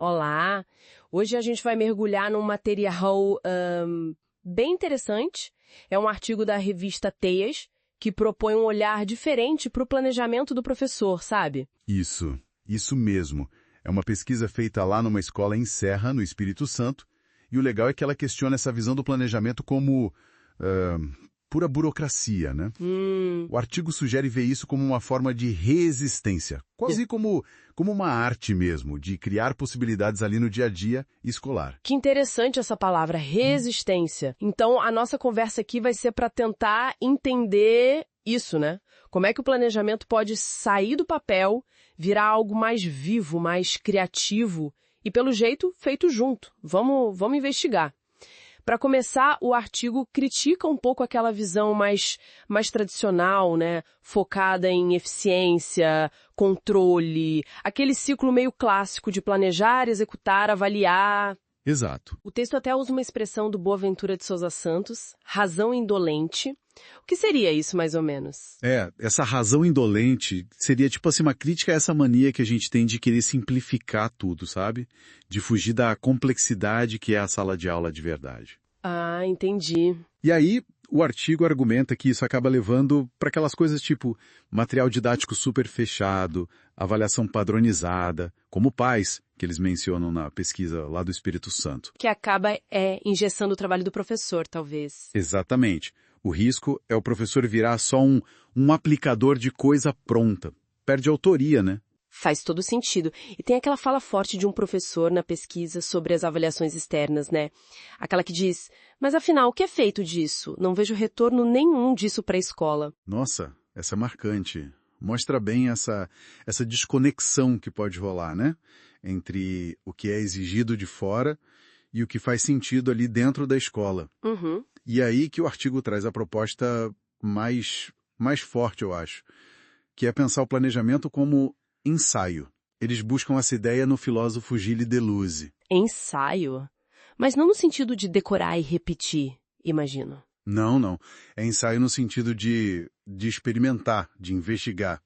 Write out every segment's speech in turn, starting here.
Olá! Hoje a gente vai mergulhar num material bem interessante. É um artigo da revista Teias, que propõe um olhar diferente para o planejamento do professor, sabe? Isso mesmo. É uma pesquisa feita lá numa escola em Serra, no Espírito Santo, e o legal é que ela questiona essa visão do planejamento como pura burocracia, né? O artigo sugere ver isso como uma forma de resistência, quase como uma arte mesmo, de criar possibilidades ali no dia a dia escolar. Que interessante essa palavra, resistência. Então, a nossa conversa aqui vai ser para tentar entender isso, né? Como é que o planejamento pode sair do papel, virar algo mais vivo, mais criativo e, pelo jeito, feito junto. Vamos investigar. Para começar, o artigo critica um pouco aquela visão mais tradicional, né? Focada em eficiência, controle, aquele ciclo meio clássico de planejar, executar, avaliar. Exato. O texto até usa uma expressão do Boaventura de Souza Santos, razão indolente. O que seria isso, mais ou menos? Essa razão indolente seria tipo assim uma crítica a essa mania que a gente tem de querer simplificar tudo, sabe? De fugir da complexidade que é a sala de aula de verdade. Ah, entendi. E aí, o artigo argumenta que isso acaba levando para aquelas coisas tipo material didático super fechado, avaliação padronizada, como PAS, que eles mencionam na pesquisa lá do Espírito Santo. Que acaba engessando o trabalho do professor, talvez. Exatamente. O risco é o professor virar só um aplicador de coisa pronta. Perde autoria, né? Faz todo sentido. E tem aquela fala forte de um professor na pesquisa sobre as avaliações externas, né? Aquela que diz, mas afinal, o que é feito disso? Não vejo retorno nenhum disso para a escola. Nossa, essa é marcante. Mostra bem essa desconexão que pode rolar, né? Entre o que é exigido de fora e o que faz sentido ali dentro da escola. Uhum. E aí que o artigo traz a proposta mais forte, eu acho, que é pensar o planejamento como ensaio. Eles buscam essa ideia no filósofo Gilles Deleuze. Ensaio? Mas não no sentido de decorar e repetir, imagino. Não. É ensaio no sentido de experimentar, de investigar,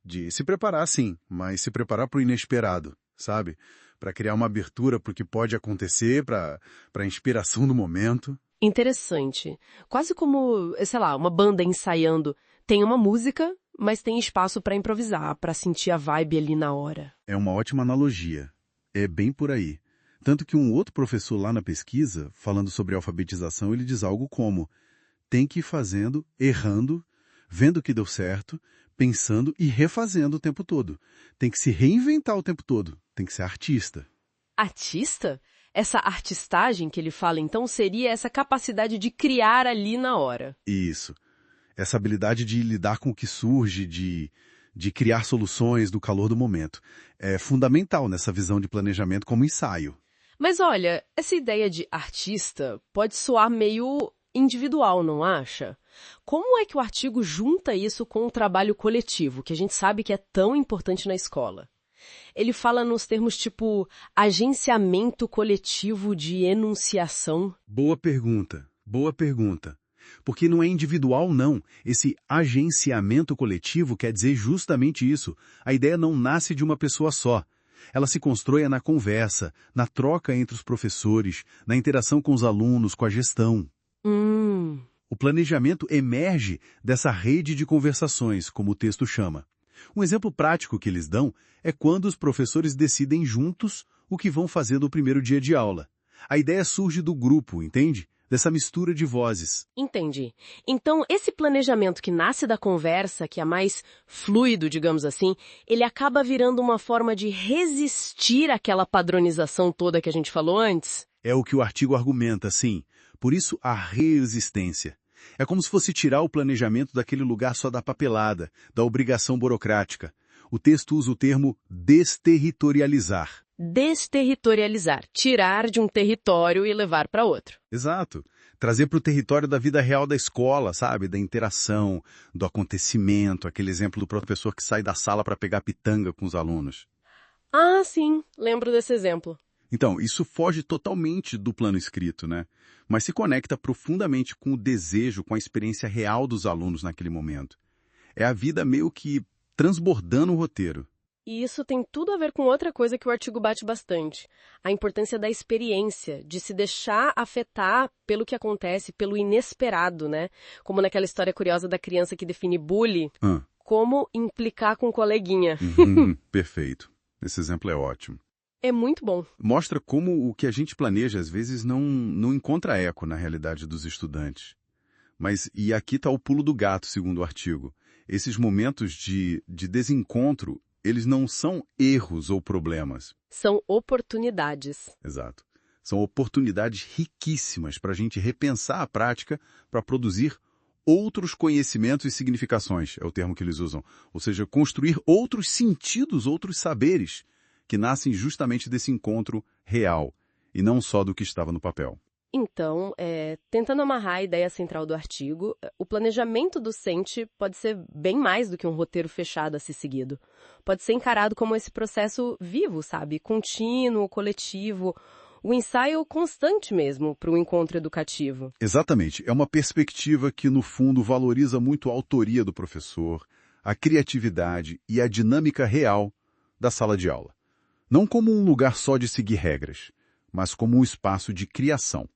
de se preparar sim, mas se preparar para o inesperado, sabe? Para criar uma abertura para o que pode acontecer, para a inspiração do momento. Interessante. Quase como, sei lá, uma banda ensaiando. Tem uma música, mas tem espaço para improvisar, para sentir a vibe ali na hora. É uma ótima analogia. É bem por aí. Tanto que um outro professor lá na pesquisa, falando sobre alfabetização, ele diz algo como: tem que ir fazendo, errando, vendo que deu certo, pensando e refazendo o tempo todo. Tem que se reinventar o tempo todo. Tem que ser artista. Artista? Essa artistagem que ele fala, então, seria essa capacidade de criar ali na hora. Isso. Essa habilidade de lidar com o que surge, de criar soluções no calor do momento. É fundamental nessa visão de planejamento como ensaio. Mas olha, essa ideia de artista pode soar meio individual, não acha? Como é que o artigo junta isso com o trabalho coletivo, que a gente sabe que é tão importante na escola? Ele fala nos termos tipo agenciamento coletivo de enunciação. Boa pergunta. Porque não é individual, não. Esse agenciamento coletivo quer dizer justamente isso. A ideia não nasce de uma pessoa só. Ela se constrói na conversa, na troca entre os professores, na interação com os alunos, com a gestão. O planejamento emerge dessa rede de conversações, como o texto chama. Um exemplo prático que eles dão é quando os professores decidem juntos o que vão fazer no primeiro dia de aula. A ideia surge do grupo, entende? Dessa mistura de vozes. Entendi. Então, esse planejamento que nasce da conversa, que é mais fluido, digamos assim, ele acaba virando uma forma de resistir àquela padronização toda que a gente falou antes? É o que o artigo argumenta, sim. Por isso, a resistência. É como se fosse tirar o planejamento daquele lugar só da papelada, da obrigação burocrática. O texto usa o termo desterritorializar. Desterritorializar, tirar de um território e levar para outro. Exato. Trazer para o território da vida real da escola, sabe? Da interação, do acontecimento, aquele exemplo do professor que sai da sala para pegar pitanga com os alunos. Ah, sim, lembro desse exemplo. Então, isso foge totalmente do plano escrito, né? Mas se conecta profundamente com o desejo, com a experiência real dos alunos naquele momento. É a vida meio que transbordando o roteiro. E isso tem tudo a ver com outra coisa que o artigo bate bastante. A importância da experiência, de se deixar afetar pelo que acontece, pelo inesperado, né? Como naquela história curiosa da criança que define bullying, como implicar com o coleguinha. Perfeito. Esse exemplo é ótimo. É muito bom. Mostra como o que a gente planeja às vezes não encontra eco na realidade dos estudantes. E aqui está o pulo do gato, segundo o artigo. Esses momentos de desencontro, eles não são erros ou problemas. São oportunidades. Exato. São oportunidades riquíssimas para a gente repensar a prática para produzir outros conhecimentos e significações, é o termo que eles usam. Ou seja, construir outros sentidos, outros saberes, que nascem justamente desse encontro real, e não só do que estava no papel. Então, tentando amarrar a ideia central do artigo, o planejamento docente pode ser bem mais do que um roteiro fechado a ser seguido. Pode ser encarado como esse processo vivo, sabe? Contínuo, coletivo, o ensaio constante mesmo para o encontro educativo. Exatamente. É uma perspectiva que, no fundo, valoriza muito a autoria do professor, a criatividade e a dinâmica real da sala de aula. Não como um lugar só de seguir regras, mas como um espaço de criação.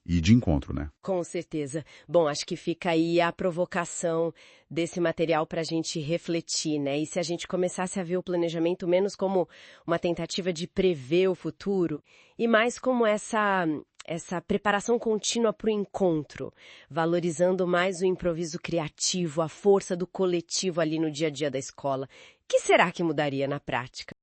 E de encontro, né? Com certeza. Bom, acho que fica aí a provocação desse material para a gente refletir, né? E se a gente começasse a ver o planejamento menos como uma tentativa de prever o futuro e mais como essa preparação contínua para o encontro, valorizando mais o improviso criativo, a força do coletivo ali no dia a dia da escola. O que será que mudaria na prática?